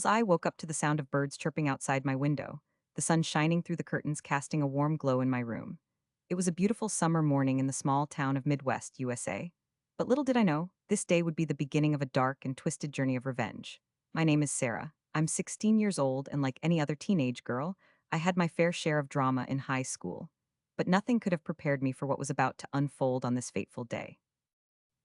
I woke up to the sound of birds chirping outside my window, the sun shining through the curtains casting a warm glow in my room. It was a beautiful summer morning in the small town of Midwest, USA. But little did I know, this day would be the beginning of a dark and twisted journey of revenge. My name is Sarah. I'm 16 years old, and like any other teenage girl, I had my fair share of drama in high school. But nothing could have prepared me for what was about to unfold on this fateful day.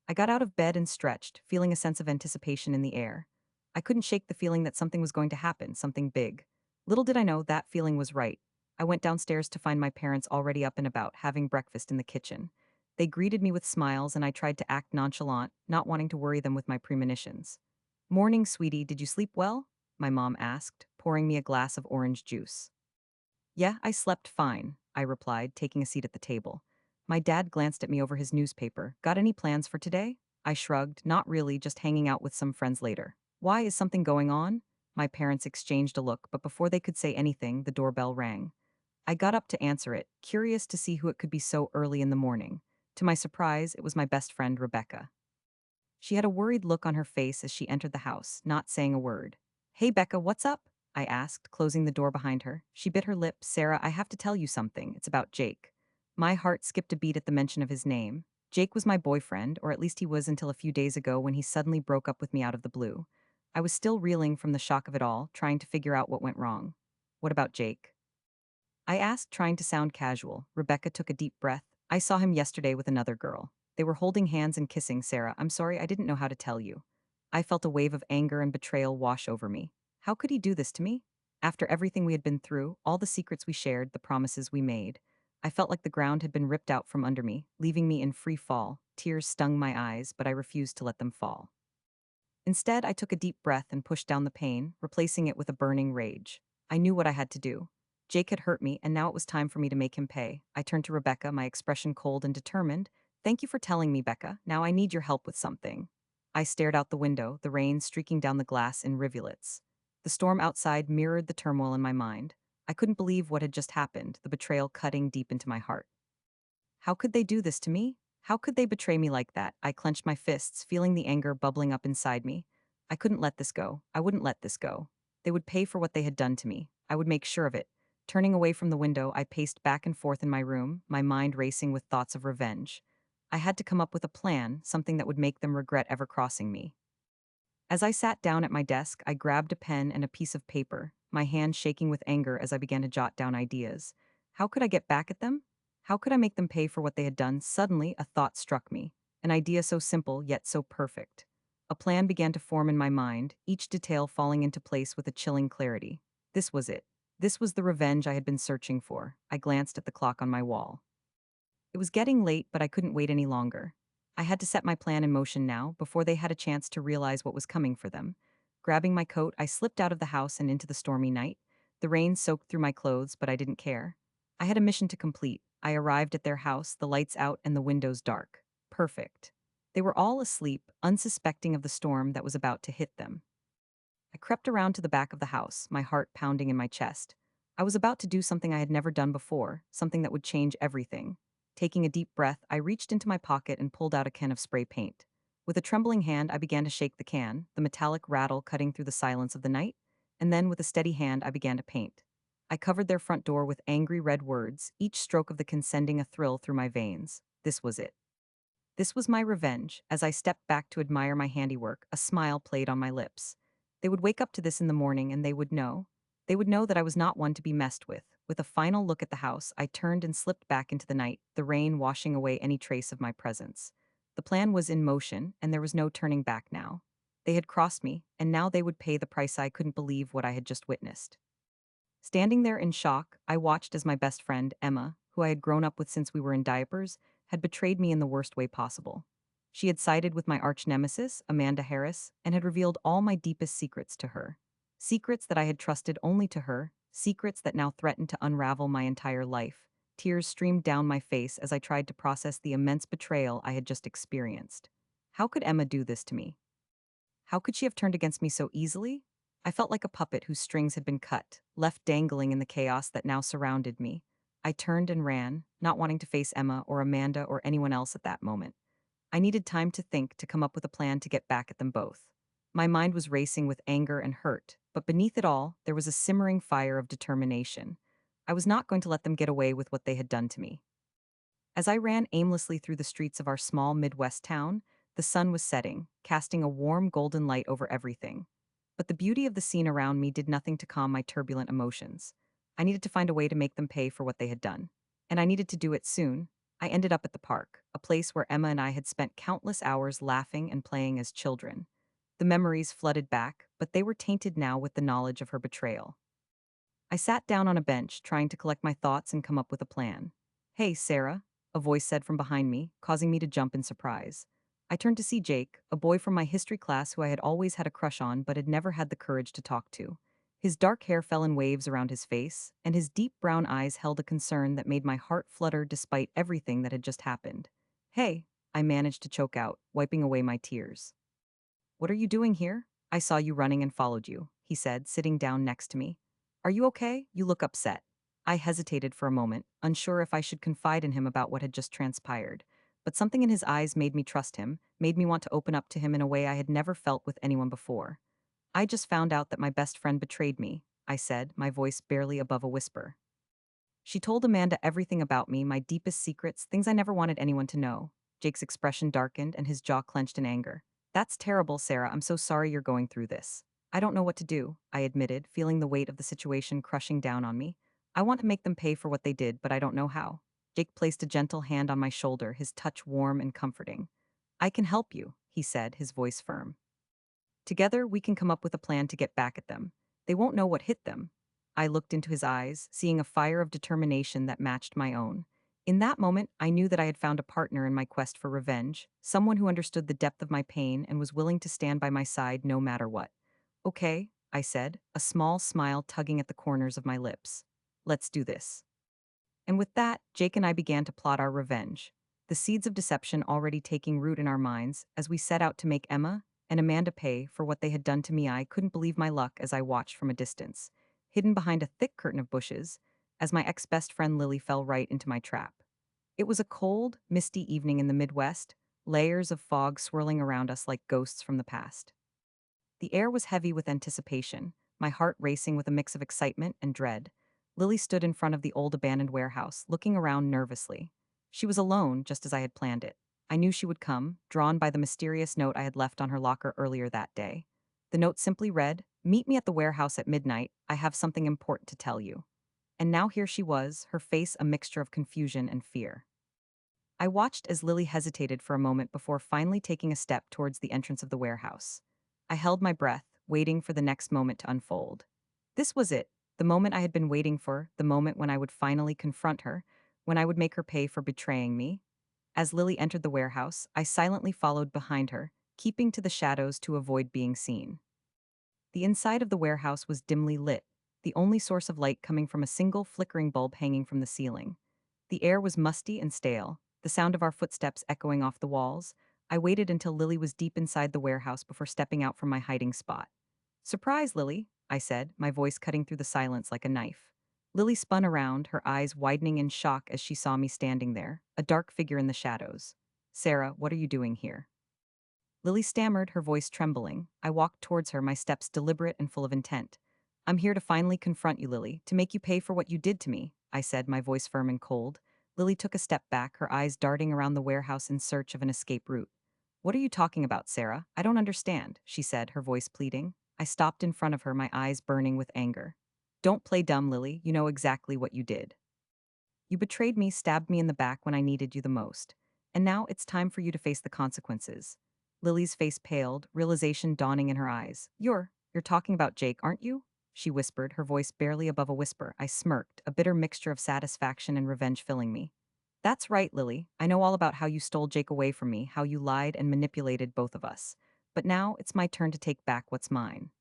I got out of bed and stretched, feeling a sense of anticipation in the air. I couldn't shake the feeling that something was going to happen, something big. Little did I know that feeling was right. I went downstairs to find my parents already up and about, having breakfast in the kitchen. They greeted me with smiles, and I tried to act nonchalant, not wanting to worry them with my premonitions. "Morning, sweetie, did you sleep well?" my mom asked, pouring me a glass of orange juice. "Yeah, I slept fine," I replied, taking a seat at the table. My dad glanced at me over his newspaper. "Got any plans for today?" I shrugged. "Not really, just hanging out with some friends later." "Why, is something going on?" My parents exchanged a look, but before they could say anything, the doorbell rang. I got up to answer it, curious to see who it could be so early in the morning. To my surprise, it was my best friend, Rebecca. She had a worried look on her face as she entered the house, not saying a word. "Hey, Becca, what's up?" I asked, closing the door behind her. She bit her lip. "Sarah, I have to tell you something. It's about Jake." My heart skipped a beat at the mention of his name. Jake was my boyfriend, or at least he was until a few days ago when he suddenly broke up with me out of the blue. I was still reeling from the shock of it all, trying to figure out what went wrong. "What about Jake?" I asked, trying to sound casual. Rebecca took a deep breath. "I saw him yesterday with another girl. They were holding hands and kissing. Sarah, I'm sorry, I didn't know how to tell you." I felt a wave of anger and betrayal wash over me. How could he do this to me? After everything we had been through, all the secrets we shared, the promises we made, I felt like the ground had been ripped out from under me, leaving me in free fall. Tears stung my eyes, but I refused to let them fall. Instead, I took a deep breath and pushed down the pain, replacing it with a burning rage. I knew what I had to do. Jake had hurt me, and now it was time for me to make him pay. I turned to Rebecca, my expression cold and determined. "Thank you for telling me, Becca. Now I need your help with something." I stared out the window, the rain streaking down the glass in rivulets. The storm outside mirrored the turmoil in my mind. I couldn't believe what had just happened, the betrayal cutting deep into my heart. How could they do this to me? How could they betray me like that? I clenched my fists, feeling the anger bubbling up inside me. I couldn't let this go. I wouldn't let this go. They would pay for what they had done to me. I would make sure of it. Turning away from the window, I paced back and forth in my room, my mind racing with thoughts of revenge. I had to come up with a plan, something that would make them regret ever crossing me. As I sat down at my desk, I grabbed a pen and a piece of paper, my hand shaking with anger as I began to jot down ideas. How could I get back at them? How could I make them pay for what they had done? Suddenly, a thought struck me, an idea so simple yet so perfect. A plan began to form in my mind, each detail falling into place with a chilling clarity. This was it. This was the revenge I had been searching for. I glanced at the clock on my wall. It was getting late, but I couldn't wait any longer. I had to set my plan in motion now, before they had a chance to realize what was coming for them. Grabbing my coat, I slipped out of the house and into the stormy night. The rain soaked through my clothes, but I didn't care. I had a mission to complete. I arrived at their house, the lights out and the windows dark. Perfect. They were all asleep, unsuspecting of the storm that was about to hit them. I crept around to the back of the house, my heart pounding in my chest. I was about to do something I had never done before, something that would change everything. Taking a deep breath, I reached into my pocket and pulled out a can of spray paint. With a trembling hand, I began to shake the can, the metallic rattle cutting through the silence of the night, and then with a steady hand, I began to paint. I covered their front door with angry red words, each stroke of the can sending a thrill through my veins. This was it. This was my revenge. As I stepped back to admire my handiwork, a smile played on my lips. They would wake up to this in the morning and they would know. They would know that I was not one to be messed with. With a final look at the house, I turned and slipped back into the night, the rain washing away any trace of my presence. The plan was in motion, and there was no turning back now. They had crossed me, and now they would pay the price. I couldn't believe what I had just witnessed. Standing there in shock, I watched as my best friend, Emma, who I had grown up with since we were in diapers, had betrayed me in the worst way possible. She had sided with my arch nemesis, Amanda Harris, and had revealed all my deepest secrets to her. Secrets that I had trusted only to her, secrets that now threatened to unravel my entire life. Tears streamed down my face as I tried to process the immense betrayal I had just experienced. How could Emma do this to me? How could she have turned against me so easily? I felt like a puppet whose strings had been cut, left dangling in the chaos that now surrounded me. I turned and ran, not wanting to face Emma or Amanda or anyone else at that moment. I needed time to think, to come up with a plan to get back at them both. My mind was racing with anger and hurt, but beneath it all, there was a simmering fire of determination. I was not going to let them get away with what they had done to me. As I ran aimlessly through the streets of our small Midwest town, the sun was setting, casting a warm golden light over everything. But the beauty of the scene around me did nothing to calm my turbulent emotions. I needed to find a way to make them pay for what they had done. And I needed to do it soon. I ended up at the park, a place where Emma and I had spent countless hours laughing and playing as children. The memories flooded back, but they were tainted now with the knowledge of her betrayal. I sat down on a bench, trying to collect my thoughts and come up with a plan. "Hey, Sarah," a voice said from behind me, causing me to jump in surprise. I turned to see Jake, a boy from my history class who I had always had a crush on but had never had the courage to talk to. His dark hair fell in waves around his face, and his deep brown eyes held a concern that made my heart flutter despite everything that had just happened. "Hey," I managed to choke out, wiping away my tears. "What are you doing here? I saw you running and followed you," he said, sitting down next to me. "Are you okay? You look upset." I hesitated for a moment, unsure if I should confide in him about what had just transpired. But something in his eyes made me trust him, made me want to open up to him in a way I had never felt with anyone before. "I just found out that my best friend betrayed me," I said, my voice barely above a whisper. "She told Amanda everything about me, my deepest secrets, things I never wanted anyone to know." Jake's expression darkened and his jaw clenched in anger. "That's terrible, Sarah. I'm so sorry you're going through this." "I don't know what to do," I admitted, feeling the weight of the situation crushing down on me. "I want to make them pay for what they did, but I don't know how." Jake placed a gentle hand on my shoulder, his touch warm and comforting. "I can help you," he said, his voice firm. "Together, we can come up with a plan to get back at them. They won't know what hit them." I looked into his eyes, seeing a fire of determination that matched my own. In that moment, I knew that I had found a partner in my quest for revenge, someone who understood the depth of my pain and was willing to stand by my side no matter what. "Okay," I said, a small smile tugging at the corners of my lips. "Let's do this." And with that, Jake and I began to plot our revenge, the seeds of deception already taking root in our minds as we set out to make Emma and Amanda pay for what they had done to me. I couldn't believe my luck as I watched from a distance, hidden behind a thick curtain of bushes, as my ex-best friend Lily fell right into my trap. It was a cold, misty evening in the Midwest, layers of fog swirling around us like ghosts from the past. The air was heavy with anticipation, my heart racing with a mix of excitement and dread. Lily stood in front of the old abandoned warehouse, looking around nervously. She was alone, just as I had planned it. I knew she would come, drawn by the mysterious note I had left on her locker earlier that day. The note simply read, "Meet me at the warehouse at midnight. I have something important to tell you." And now here she was, her face a mixture of confusion and fear. I watched as Lily hesitated for a moment before finally taking a step towards the entrance of the warehouse. I held my breath, waiting for the next moment to unfold. This was it, the moment I had been waiting for, the moment when I would finally confront her, when I would make her pay for betraying me. As Lily entered the warehouse, I silently followed behind her, keeping to the shadows to avoid being seen. The inside of the warehouse was dimly lit, the only source of light coming from a single flickering bulb hanging from the ceiling. The air was musty and stale, the sound of our footsteps echoing off the walls. I waited until Lily was deep inside the warehouse before stepping out from my hiding spot. "Surprise, Lily," I said, my voice cutting through the silence like a knife. Lily spun around, her eyes widening in shock as she saw me standing there, a dark figure in the shadows. "Sarah, what are you doing here?" Lily stammered, her voice trembling. I walked towards her, my steps deliberate and full of intent. "I'm here to finally confront you, Lily, to make you pay for what you did to me," I said, my voice firm and cold. Lily took a step back, her eyes darting around the warehouse in search of an escape route. "What are you talking about, Sarah? I don't understand," she said, her voice pleading. I stopped in front of her, my eyes burning with anger. "Don't play dumb, Lily. You know exactly what you did. You betrayed me, stabbed me in the back when I needed you the most. And now it's time for you to face the consequences." Lily's face paled, realization dawning in her eyes. You're talking about Jake, aren't you?" she whispered, her voice barely above a whisper. I smirked, a bitter mixture of satisfaction and revenge filling me. "That's right, Lily. I know all about how you stole Jake away from me, how you lied and manipulated both of us. But now it's my turn to take back what's mine."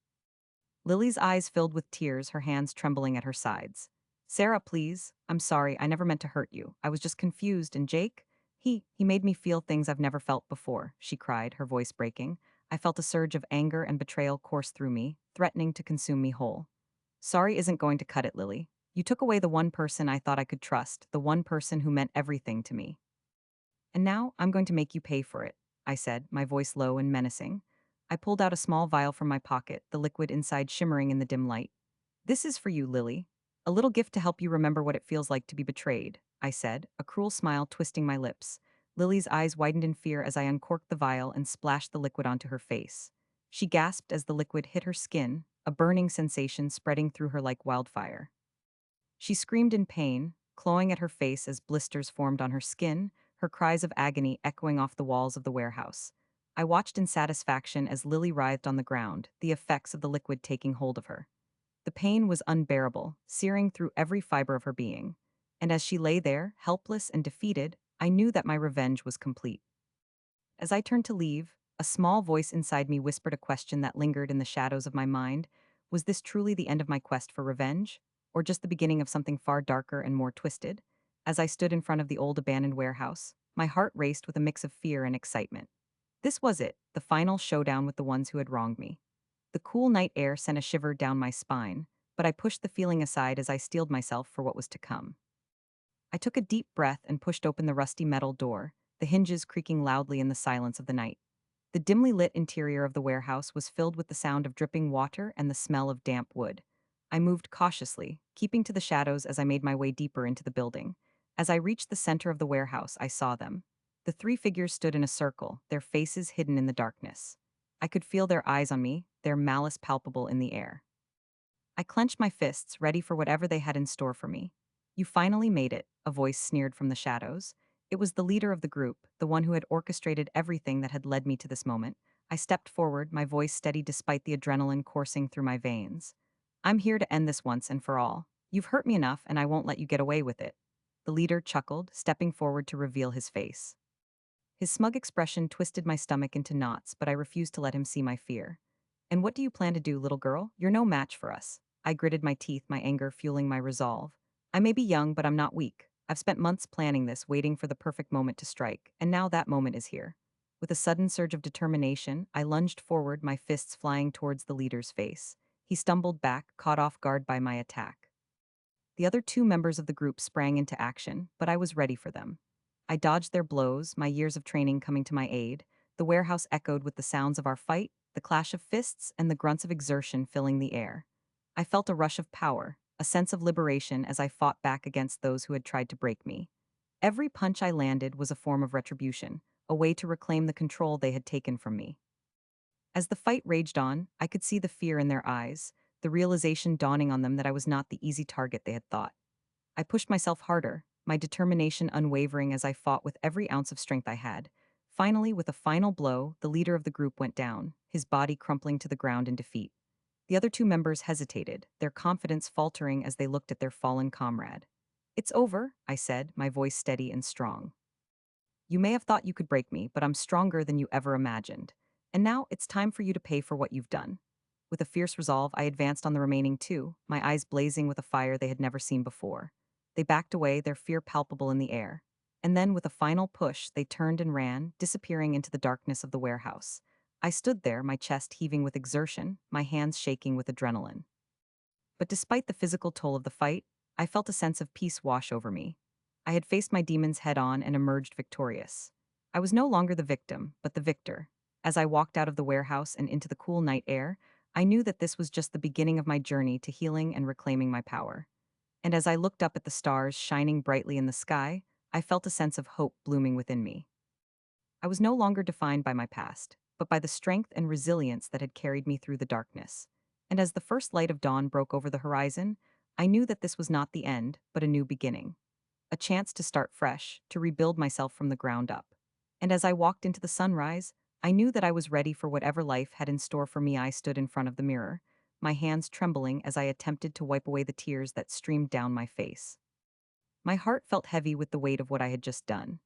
Lily's eyes filled with tears, her hands trembling at her sides. "Sarah, please. I'm sorry, I never meant to hurt you. I was just confused, and Jake? He made me feel things I've never felt before," she cried, her voice breaking. I felt a surge of anger and betrayal course through me, threatening to consume me whole. "Sorry isn't going to cut it, Lily. You took away the one person I thought I could trust, the one person who meant everything to me. And now I'm going to make you pay for it," I said, my voice low and menacing. I pulled out a small vial from my pocket, the liquid inside shimmering in the dim light. This is for you, Lily. A little gift to help you remember what it feels like to be betrayed, I said, a cruel smile twisting my lips. Lily's eyes widened in fear as I uncorked the vial and splashed the liquid onto her face. She gasped as the liquid hit her skin, a burning sensation spreading through her like wildfire. She screamed in pain, clawing at her face as blisters formed on her skin, her cries of agony echoing off the walls of the warehouse. I watched in satisfaction as Lily writhed on the ground, the effects of the liquid taking hold of her. The pain was unbearable, searing through every fiber of her being. And as she lay there, helpless and defeated, I knew that my revenge was complete. As I turned to leave, a small voice inside me whispered a question that lingered in the shadows of my mind. Was this truly the end of my quest for revenge? Or just the beginning of something far darker and more twisted? As I stood in front of the old abandoned warehouse, my heart raced with a mix of fear and excitement. This was it, the final showdown with the ones who had wronged me. The cool night air sent a shiver down my spine, but I pushed the feeling aside as I steeled myself for what was to come. I took a deep breath and pushed open the rusty metal door, the hinges creaking loudly in the silence of the night. The dimly lit interior of the warehouse was filled with the sound of dripping water and the smell of damp wood. I moved cautiously, keeping to the shadows as I made my way deeper into the building. As I reached the center of the warehouse, I saw them. The three figures stood in a circle, their faces hidden in the darkness. I could feel their eyes on me, their malice palpable in the air. I clenched my fists, ready for whatever they had in store for me. You finally made it, a voice sneered from the shadows. It was the leader of the group, the one who had orchestrated everything that had led me to this moment. I stepped forward, my voice steady despite the adrenaline coursing through my veins. I'm here to end this once and for all. You've hurt me enough, and I won't let you get away with it. The leader chuckled, stepping forward to reveal his face. His smug expression twisted my stomach into knots, but I refused to let him see my fear. And what do you plan to do, little girl? You're no match for us. I gritted my teeth, my anger fueling my resolve. I may be young, but I'm not weak. I've spent months planning this, waiting for the perfect moment to strike, and now that moment is here. With a sudden surge of determination, I lunged forward, my fists flying towards the leader's face. He stumbled back, caught off guard by my attack. The other two members of the group sprang into action, but I was ready for them. I dodged their blows, my years of training coming to my aid. The warehouse echoed with the sounds of our fight, the clash of fists, and the grunts of exertion filling the air. I felt a rush of power, a sense of liberation as I fought back against those who had tried to break me. Every punch I landed was a form of retribution, a way to reclaim the control they had taken from me. As the fight raged on, I could see the fear in their eyes, the realization dawning on them that I was not the easy target they had thought. I pushed myself harder, my determination unwavering as I fought with every ounce of strength I had. Finally, with a final blow, the leader of the group went down, his body crumpling to the ground in defeat. The other two members hesitated, their confidence faltering as they looked at their fallen comrade. It's over, I said, my voice steady and strong. You may have thought you could break me, but I'm stronger than you ever imagined. And now it's time for you to pay for what you've done. With a fierce resolve, I advanced on the remaining two, my eyes blazing with a fire they had never seen before. They backed away, their fear palpable in the air. And then, with a final push, they turned and ran, disappearing into the darkness of the warehouse. I stood there, my chest heaving with exertion, my hands shaking with adrenaline. But despite the physical toll of the fight, I felt a sense of peace wash over me. I had faced my demons head on and emerged victorious. I was no longer the victim, but the victor. As I walked out of the warehouse and into the cool night air, I knew that this was just the beginning of my journey to healing and reclaiming my power. And as I looked up at the stars shining brightly in the sky, I felt a sense of hope blooming within me. I was no longer defined by my past, but by the strength and resilience that had carried me through the darkness. And as the first light of dawn broke over the horizon, I knew that this was not the end, but a new beginning. A chance to start fresh, to rebuild myself from the ground up. And as I walked into the sunrise, I knew that I was ready for whatever life had in store for me. I stood in front of the mirror, my hands trembling as I attempted to wipe away the tears that streamed down my face. My heart felt heavy with the weight of what I had just done.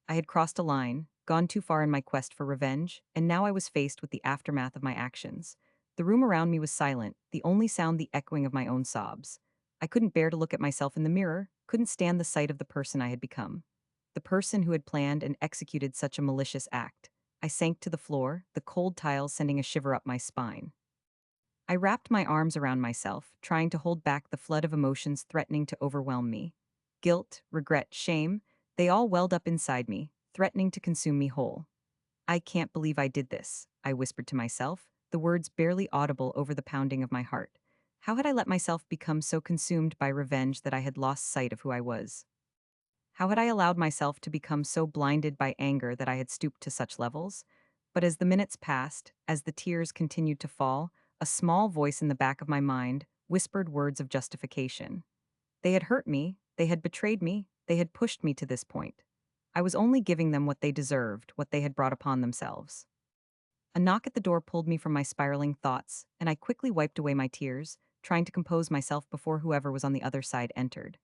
I had crossed a line, gone too far in my quest for revenge, and now I was faced with the aftermath of my actions. The room around me was silent, the only sound the echoing of my own sobs. I couldn't bear to look at myself in the mirror, couldn't stand the sight of the person I had become. The person who had planned and executed such a malicious act. I sank to the floor, the cold tiles sending a shiver up my spine. I wrapped my arms around myself, trying to hold back the flood of emotions threatening to overwhelm me. Guilt, regret, shame, they all welled up inside me, threatening to consume me whole. I can't believe I did this, I whispered to myself, the words barely audible over the pounding of my heart. How had I let myself become so consumed by revenge that I had lost sight of who I was? How had I allowed myself to become so blinded by anger that I had stooped to such levels? But as the minutes passed, as the tears continued to fall, a small voice in the back of my mind whispered words of justification. They had hurt me, they had betrayed me, they had pushed me to this point. I was only giving them what they deserved, what they had brought upon themselves. A knock at the door pulled me from my spiraling thoughts, and I quickly wiped away my tears, trying to compose myself before whoever was on the other side entered.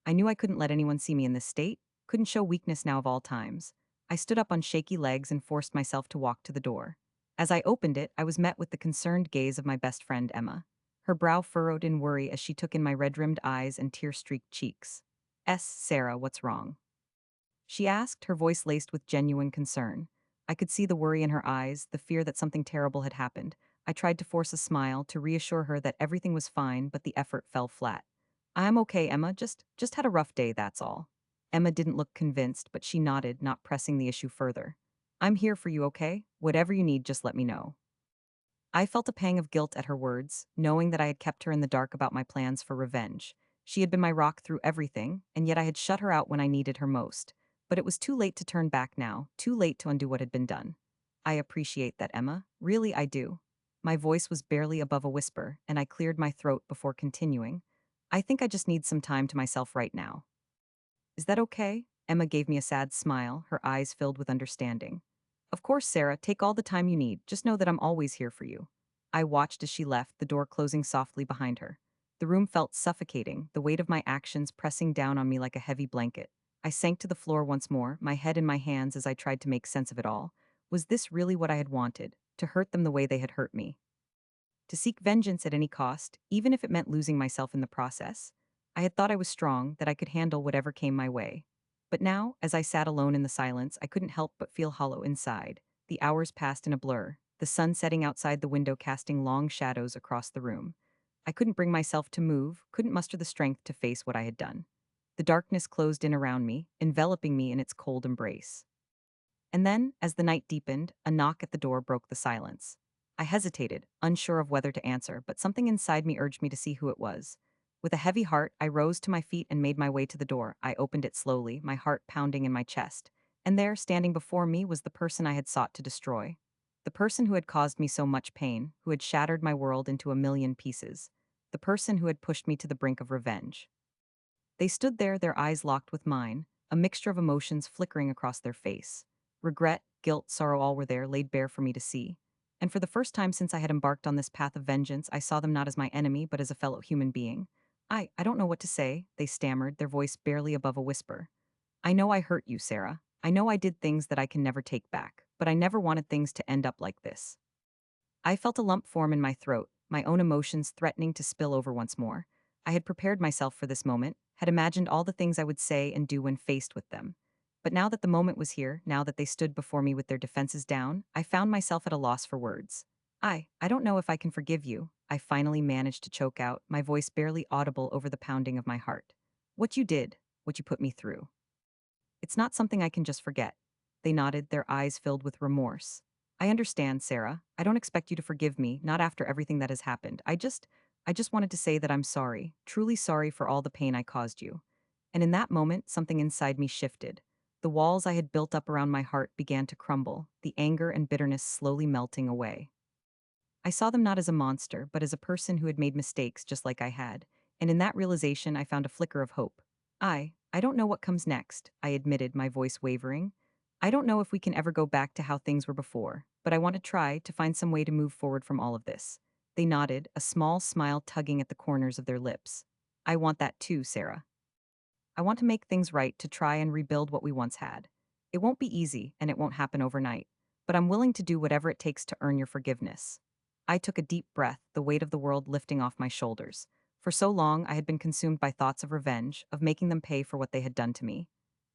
I knew I couldn't let anyone see me in this state, couldn't show weakness now of all times. I stood up on shaky legs and forced myself to walk to the door. As I opened it, I was met with the concerned gaze of my best friend Emma. Her brow furrowed in worry as she took in my red-rimmed eyes and tear-streaked cheeks. Sarah, what's wrong?" she asked, her voice laced with genuine concern. I could see the worry in her eyes, the fear that something terrible had happened. I tried to force a smile to reassure her that everything was fine, but the effort fell flat. "I'm okay, Emma. Just had a rough day, that's all." Emma didn't look convinced, but she nodded, not pressing the issue further. "I'm here for you, okay? Whatever you need, just let me know." I felt a pang of guilt at her words, knowing that I had kept her in the dark about my plans for revenge. She had been my rock through everything, and yet I had shut her out when I needed her most. But it was too late to turn back now, too late to undo what had been done. "I appreciate that, Emma. Really, I do." My voice was barely above a whisper, and I cleared my throat before continuing. "I think I just need some time to myself right now." "Is that okay?" Emma gave me a sad smile, her eyes filled with understanding. "Of course, Sarah, take all the time you need. Just know that I'm always here for you." I watched as she left, the door closing softly behind her. The room felt suffocating, the weight of my actions pressing down on me like a heavy blanket. I sank to the floor once more, my head in my hands as I tried to make sense of it all. Was this really what I had wanted? To hurt them the way they had hurt me? To seek vengeance at any cost, even if it meant losing myself in the process? I had thought I was strong, that I could handle whatever came my way. But now, as I sat alone in the silence, I couldn't help but feel hollow inside. The hours passed in a blur, the sun setting outside the window casting long shadows across the room. I couldn't bring myself to move, couldn't muster the strength to face what I had done. The darkness closed in around me, enveloping me in its cold embrace. And then, as the night deepened, a knock at the door broke the silence. I hesitated, unsure of whether to answer, but something inside me urged me to see who it was. With a heavy heart, I rose to my feet and made my way to the door. I opened it slowly, my heart pounding in my chest. And there, standing before me, was the person I had sought to destroy. The person who had caused me so much pain, who had shattered my world into a million pieces. The person who had pushed me to the brink of revenge. They stood there, their eyes locked with mine, a mixture of emotions flickering across their face. Regret, guilt, sorrow all were there, laid bare for me to see. And for the first time since I had embarked on this path of vengeance, I saw them not as my enemy, but as a fellow human being. I don't know what to say," they stammered, their voice barely above a whisper. "I know I hurt you, Sarah. I know I did things that I can never take back, but I never wanted things to end up like this." I felt a lump form in my throat, my own emotions threatening to spill over once more. I had prepared myself for this moment, had imagined all the things I would say and do when faced with them. But now that the moment was here, now that they stood before me with their defenses down, I found myself at a loss for words. I don't know if I can forgive you," I finally managed to choke out, my voice barely audible over the pounding of my heart. "What you did, what you put me through. It's not something I can just forget." They nodded, their eyes filled with remorse. "I understand, Sarah. I don't expect you to forgive me, not after everything that has happened. I just wanted to say that I'm sorry, truly sorry for all the pain I caused you." And in that moment, something inside me shifted. The walls I had built up around my heart began to crumble, the anger and bitterness slowly melting away. I saw them not as a monster, but as a person who had made mistakes just like I had, and in that realization I found a flicker of hope. I don't know what comes next," I admitted, my voice wavering. "I don't know if we can ever go back to how things were before, but I want to try to find some way to move forward from all of this." They nodded, a small smile tugging at the corners of their lips. "I want that too, Sarah. I want to make things right, to try and rebuild what we once had. It won't be easy, and it won't happen overnight, but I'm willing to do whatever it takes to earn your forgiveness." I took a deep breath, the weight of the world lifting off my shoulders. For so long, I had been consumed by thoughts of revenge, of making them pay for what they had done to me.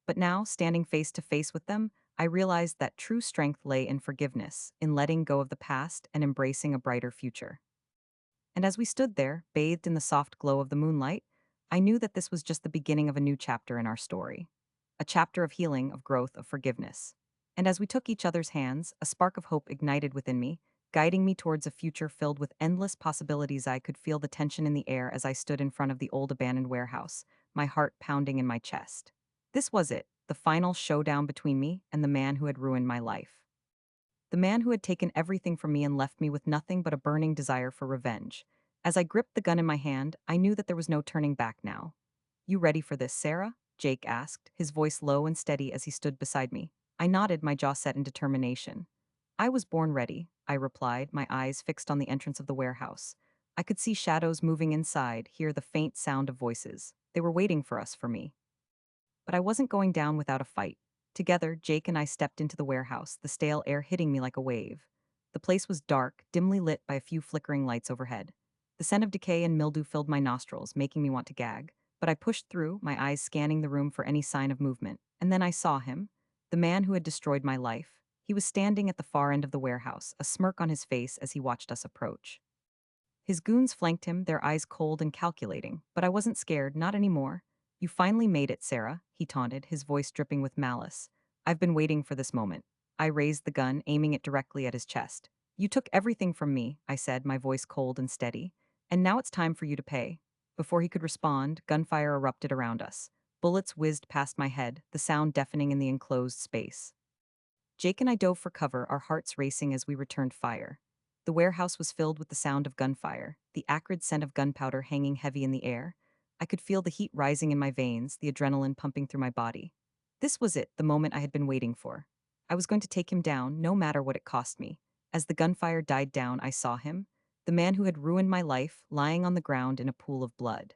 But now, standing face to face with them, I realized that true strength lay in forgiveness, in letting go of the past and embracing a brighter future. And as we stood there, bathed in the soft glow of the moonlight, I knew that this was just the beginning of a new chapter in our story. A chapter of healing, of growth, of forgiveness. And as we took each other's hands, a spark of hope ignited within me, guiding me towards a future filled with endless possibilities. I could feel the tension in the air as I stood in front of the old abandoned warehouse, my heart pounding in my chest. This was it, the final showdown between me and the man who had ruined my life. The man who had taken everything from me and left me with nothing but a burning desire for revenge. As I gripped the gun in my hand, I knew that there was no turning back now. You ready for this, Sarah? Jake asked, his voice low and steady as he stood beside me. I nodded, my jaw set in determination. I was born ready, I replied, my eyes fixed on the entrance of the warehouse. I could see shadows moving inside, hear the faint sound of voices. They were waiting for us, for me. But I wasn't going down without a fight. Together, Jake and I stepped into the warehouse, the stale air hitting me like a wave. The place was dark, dimly lit by a few flickering lights overhead. The scent of decay and mildew filled my nostrils, making me want to gag. But I pushed through, my eyes scanning the room for any sign of movement. And then I saw him, the man who had destroyed my life. He was standing at the far end of the warehouse, a smirk on his face as he watched us approach. His goons flanked him, their eyes cold and calculating, but I wasn't scared, not anymore. You finally made it, Sarah, he taunted, his voice dripping with malice. I've been waiting for this moment. I raised the gun, aiming it directly at his chest. You took everything from me, I said, my voice cold and steady. And now it's time for you to pay. Before he could respond, gunfire erupted around us. Bullets whizzed past my head, the sound deafening in the enclosed space. Jake and I dove for cover, our hearts racing as we returned fire. The warehouse was filled with the sound of gunfire, the acrid scent of gunpowder hanging heavy in the air. I could feel the heat rising in my veins, the adrenaline pumping through my body. This was it, the moment I had been waiting for. I was going to take him down, no matter what it cost me. As the gunfire died down, I saw him, the man who had ruined my life, lying on the ground in a pool of blood.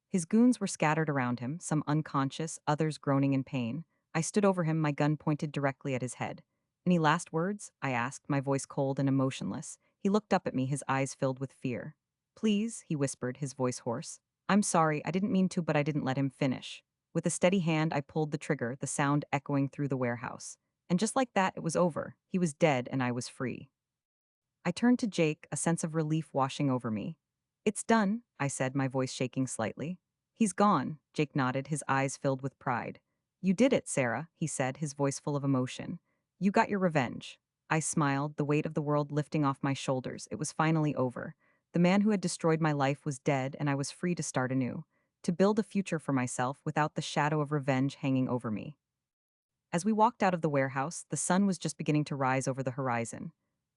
His goons were scattered around him, some unconscious, others groaning in pain. I stood over him, my gun pointed directly at his head. Any last words? I asked, my voice cold and emotionless. He looked up at me, his eyes filled with fear. Please, he whispered, his voice hoarse. I'm sorry, I didn't mean to, but I didn't let him finish. With a steady hand, I pulled the trigger, the sound echoing through the warehouse. And just like that, it was over. He was dead, and I was free. I turned to Jake, a sense of relief washing over me. It's done, I said, my voice shaking slightly. He's gone, Jake nodded, his eyes filled with pride. You did it, Sarah, he said, his voice full of emotion. You got your revenge. I smiled, the weight of the world lifting off my shoulders. It was finally over. The man who had destroyed my life was dead, and I was free to start anew, to build a future for myself without the shadow of revenge hanging over me. As we walked out of the warehouse, the sun was just beginning to rise over the horizon.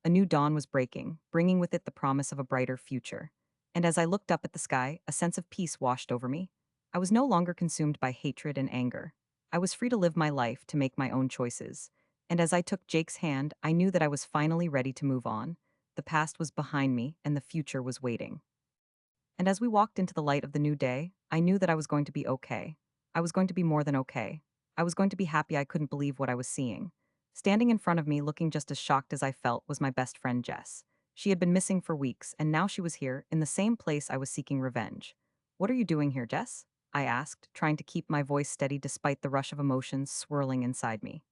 A new dawn was breaking, bringing with it the promise of a brighter future. And as I looked up at the sky, a sense of peace washed over me. I was no longer consumed by hatred and anger. I was free to live my life, to make my own choices. And as I took Jake's hand, I knew that I was finally ready to move on. The past was behind me, and the future was waiting. And as we walked into the light of the new day, I knew that I was going to be okay. I was going to be more than okay. I was going to be happy. I couldn't believe what I was seeing. Standing in front of me, looking just as shocked as I felt, was my best friend Jess. She had been missing for weeks, and now she was here, in the same place I was seeking revenge. What are you doing here, Jess? I asked, trying to keep my voice steady despite the rush of emotions swirling inside me.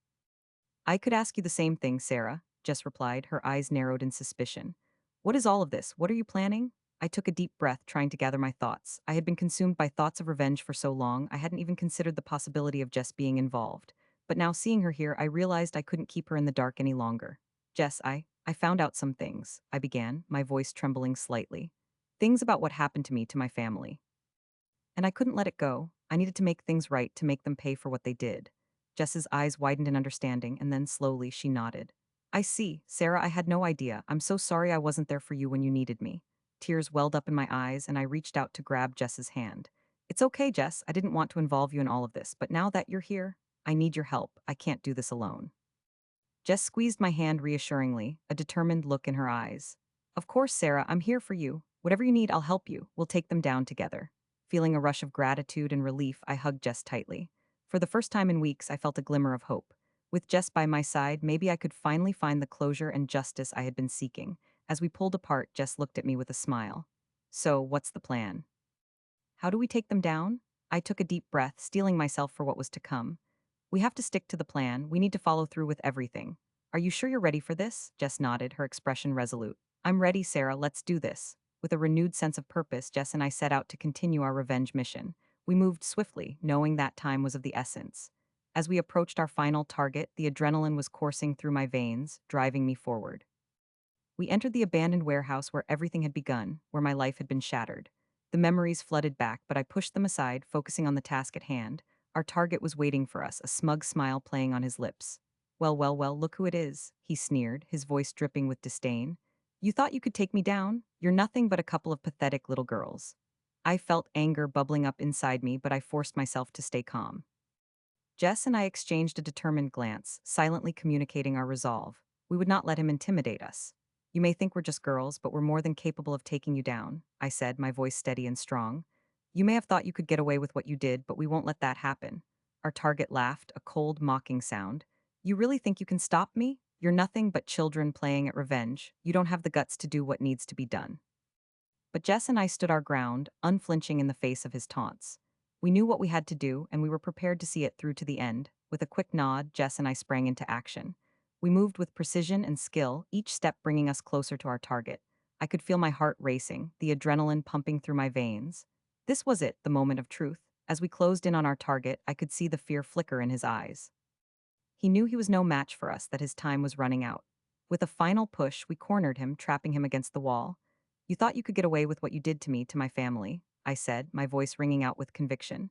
I could ask you the same thing, Sarah, Jess replied, her eyes narrowed in suspicion. What is all of this? What are you planning? I took a deep breath, trying to gather my thoughts. I had been consumed by thoughts of revenge for so long, I hadn't even considered the possibility of Jess being involved. But now seeing her here, I realized I couldn't keep her in the dark any longer. Jess, I found out some things, I began, my voice trembling slightly. Things about what happened to me, to my family. And I couldn't let it go. I needed to make things right, to make them pay for what they did. Jess's eyes widened in understanding, and then slowly she nodded. I see, Sarah, I had no idea. I'm so sorry I wasn't there for you when you needed me. Tears welled up in my eyes, and I reached out to grab Jess's hand. It's okay, Jess. I didn't want to involve you in all of this, but now that you're here, I need your help. I can't do this alone. Jess squeezed my hand reassuringly, a determined look in her eyes. Of course, Sarah, I'm here for you. Whatever you need, I'll help you. We'll take them down together. Feeling a rush of gratitude and relief, I hugged Jess tightly. For the first time in weeks, I felt a glimmer of hope. With Jess by my side, maybe I could finally find the closure and justice I had been seeking. As we pulled apart, Jess looked at me with a smile. So, what's the plan? How do we take them down? I took a deep breath, steeling myself for what was to come. We have to stick to the plan. We need to follow through with everything. Are you sure you're ready for this? Jess nodded, her expression resolute. I'm ready, Sarah. Let's do this. With a renewed sense of purpose, Jess and I set out to continue our revenge mission. We moved swiftly, knowing that time was of the essence. As we approached our final target, the adrenaline was coursing through my veins, driving me forward. We entered the abandoned warehouse where everything had begun, where my life had been shattered. The memories flooded back, but I pushed them aside, focusing on the task at hand. Our target was waiting for us, a smug smile playing on his lips. Well, well, well, look who it is, he sneered, his voice dripping with disdain. You thought you could take me down? You're nothing but a couple of pathetic little girls. I felt anger bubbling up inside me, but I forced myself to stay calm. Jess and I exchanged a determined glance, silently communicating our resolve. We would not let him intimidate us. You may think we're just girls, but we're more than capable of taking you down, I said, my voice steady and strong. You may have thought you could get away with what you did, but we won't let that happen. Our target laughed, a cold, mocking sound. You really think you can stop me? You're nothing but children playing at revenge. You don't have the guts to do what needs to be done. But Jess and I stood our ground, unflinching in the face of his taunts. We knew what we had to do, and we were prepared to see it through to the end. With a quick nod, Jess and I sprang into action. We moved with precision and skill, each step bringing us closer to our target. I could feel my heart racing, the adrenaline pumping through my veins. This was it, the moment of truth. As we closed in on our target, I could see the fear flicker in his eyes. He knew he was no match for us, that his time was running out. With a final push, we cornered him, trapping him against the wall. You thought you could get away with what you did to me, to my family, I said, my voice ringing out with conviction.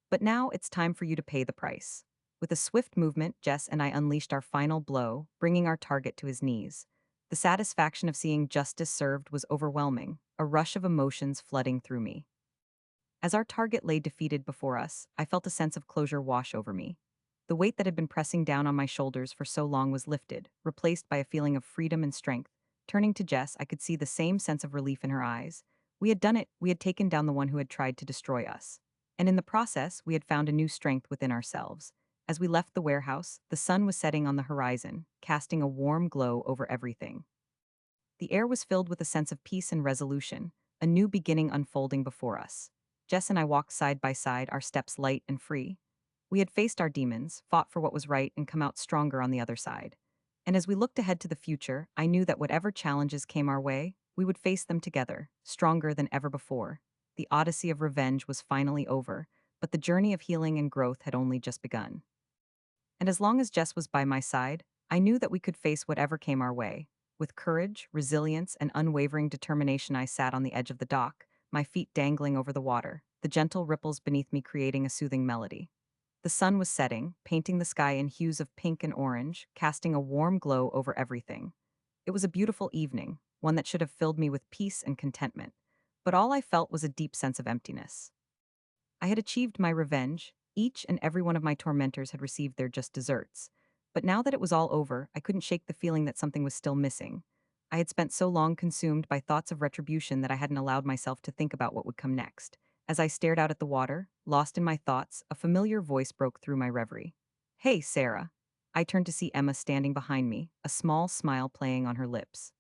But now it's time for you to pay the price. With a swift movement, Jess and I unleashed our final blow, bringing our target to his knees. The satisfaction of seeing justice served was overwhelming, a rush of emotions flooding through me. As our target lay defeated before us, I felt a sense of closure wash over me. The weight that had been pressing down on my shoulders for so long was lifted, replaced by a feeling of freedom and strength. Turning to Jess, I could see the same sense of relief in her eyes. We had done it, we had taken down the one who had tried to destroy us. And in the process, we had found a new strength within ourselves. As we left the warehouse, the sun was setting on the horizon, casting a warm glow over everything. The air was filled with a sense of peace and resolution, a new beginning unfolding before us. Jess and I walked side by side, our steps light and free. We had faced our demons, fought for what was right, and come out stronger on the other side. And as we looked ahead to the future, I knew that whatever challenges came our way, we would face them together, stronger than ever before. The odyssey of revenge was finally over, but the journey of healing and growth had only just begun. And as long as Jess was by my side, I knew that we could face whatever came our way. With courage, resilience, and unwavering determination, I sat on the edge of the dock, my feet dangling over the water, the gentle ripples beneath me creating a soothing melody. The sun was setting, painting the sky in hues of pink and orange, casting a warm glow over everything. It was a beautiful evening, one that should have filled me with peace and contentment. But all I felt was a deep sense of emptiness. I had achieved my revenge. Each and every one of my tormentors had received their just desserts. But now that it was all over, I couldn't shake the feeling that something was still missing. I had spent so long consumed by thoughts of retribution that I hadn't allowed myself to think about what would come next. As I stared out at the water, lost in my thoughts, a familiar voice broke through my reverie. Hey, Sarah. I turned to see Emma standing behind me, a small smile playing on her lips.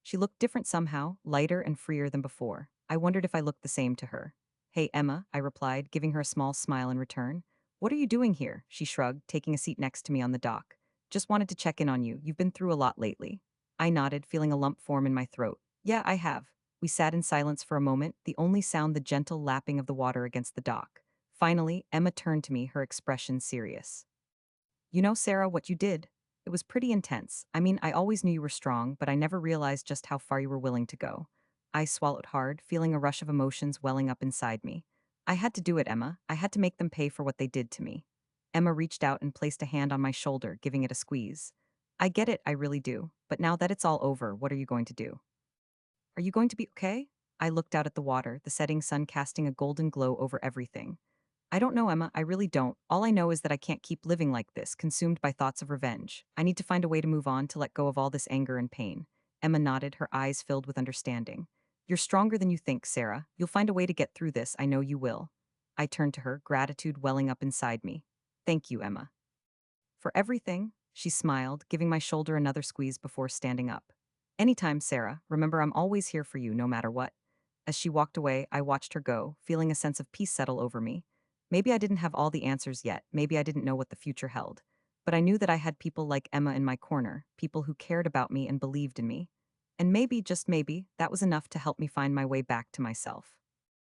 She looked different somehow, lighter and freer than before. I wondered if I looked the same to her. Hey, Emma, I replied, giving her a small smile in return. What are you doing here? She shrugged, taking a seat next to me on the dock. Just wanted to check in on you. You've been through a lot lately. I nodded, feeling a lump form in my throat. Yeah, I have. We sat in silence for a moment, the only sound the gentle lapping of the water against the dock. Finally, Emma turned to me, her expression serious. You know, Sarah, what you did? It was pretty intense. I mean, I always knew you were strong, but I never realized just how far you were willing to go. I swallowed hard, feeling a rush of emotions welling up inside me. I had to do it, Emma. I had to make them pay for what they did to me. Emma reached out and placed a hand on my shoulder, giving it a squeeze. I get it, I really do. But now that it's all over, what are you going to do? Are you going to be okay? I looked out at the water, the setting sun casting a golden glow over everything. I don't know, Emma, I really don't. All I know is that I can't keep living like this, consumed by thoughts of revenge. I need to find a way to move on, to let go of all this anger and pain. Emma nodded, her eyes filled with understanding. You're stronger than you think, Sarah. You'll find a way to get through this, I know you will. I turned to her, gratitude welling up inside me. Thank you, Emma. For everything, she smiled, giving my shoulder another squeeze before standing up. Anytime, Sarah. Remember, I'm always here for you, no matter what. As she walked away, I watched her go, feeling a sense of peace settle over me. Maybe I didn't have all the answers yet, maybe I didn't know what the future held. But I knew that I had people like Emma in my corner, people who cared about me and believed in me. And maybe, just maybe, that was enough to help me find my way back to myself.